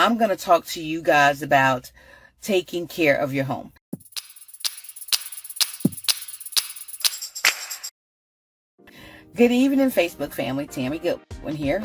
I'm going to talk to you guys about taking care of your home. Good evening, Facebook family. Tami Goodwin here.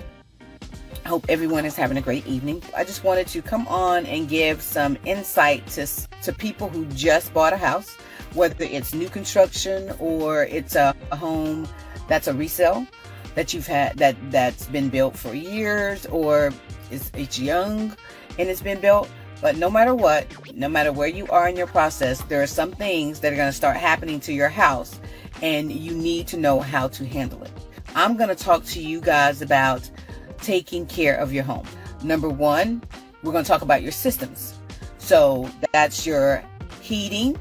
I hope everyone is having a great evening. I just wanted to come on and give some insight to people who just bought a house, whether it's new construction or it's a home that's a resale that you've had that's been built for years, or it's young and it's been built. But no matter what, no matter where you are in your process, there are some things that are going to start happening to your house, and you need to know how to handle it. I'm going to talk to you guys about taking care of your home. Number one, we're going to talk about your systems. So that's your heating,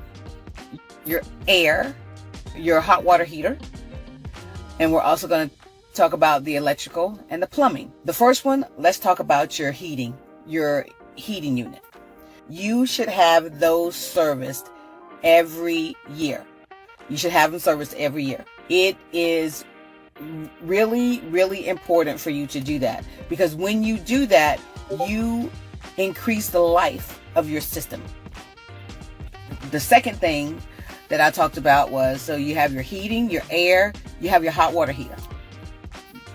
your air, your hot water heater, and we're also going to talk about the electrical and the plumbing. The first one, let's talk about your heating unit. You should have those serviced every year. You should have them serviced every year. It is really, really important for you to do that, because when you do that, you increase the life of your system. The second thing that I talked about was, so you have your heating, your air, you have your hot water heater.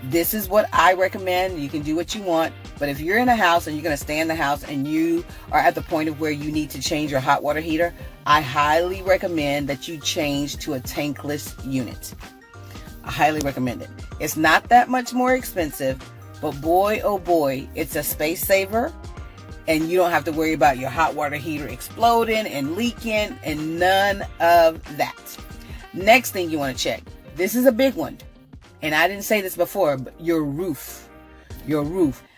This is what I recommend. You can do what you want, but if you're in a house and you're going to stay in the house and you are at the point of where you need to change your hot water heater, I highly recommend that you change to a tankless unit. I highly recommend it. It's not that much more expensive, but boy, oh boy, it's a space saver, and you don't have to worry about your hot water heater exploding and leaking and none of that. Next thing you want to check, this is a big one, and I didn't say this before, but your roof,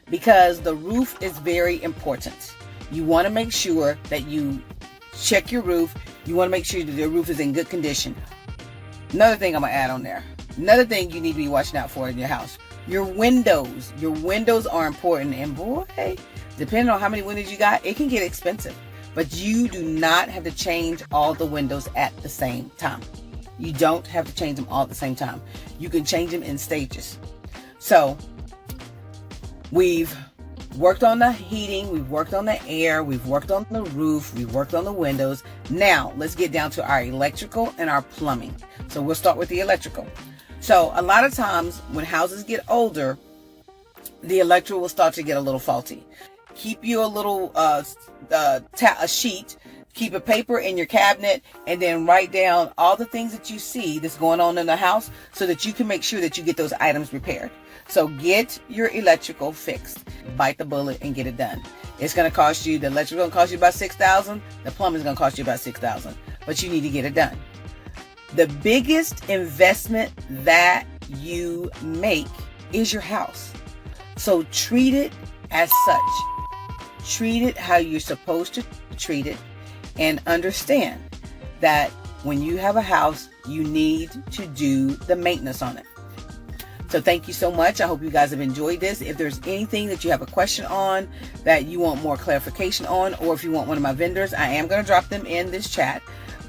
because the roof is very important. You want to make sure that you check your roof. You want to make sure that your roof is in good condition. Another thing I'm going to add on there. Another thing you need to be watching out for in your house. Your windows. Your windows are important. And boy, depending on how many windows you got, it can get expensive. But you do not have to change all the windows at the same time. You don't have to change them all at the same time. You can change them in stages. So, we've worked on the heating, we've worked on the air, we've worked on the roof, we've worked on the windows. Now, let's get down to our electrical and our plumbing. So we'll start with the electrical. So a lot of times when houses get older, the electrical will start to get a little faulty. Keep you a little a sheet, keep a paper in your cabinet, and then write down all the things that you see that's going on in the house so that you can make sure that you get those items repaired. So get your electrical fixed. Bite the bullet and get it done. It's going to cost you, the electrical going to cost you about $6,000. The plumbing is going to cost you about $6,000. But you need to get it done. The biggest investment that you make is your house. So treat it as such. Treat it how you're supposed to treat it, and understand that when you have a house, you need to do the maintenance on it. So thank you so much. I hope you guys have enjoyed this. If there's anything that you have a question on, that you want more clarification on, or if you want one of my vendors, I am going to drop them in this chat.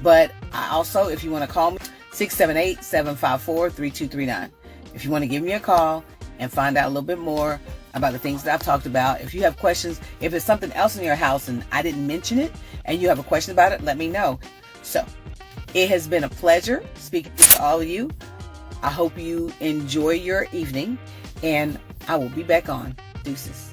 But I also, if you want to call me, 678-754-3239. If you want to give me a call and find out a little bit more about the things that I've talked about. If you have questions, if it's something else in your house and I didn't mention it and you have a question about it, let me know. So it has been a pleasure speaking to all of you. I hope you enjoy your evening, and I will be back on. Deuces.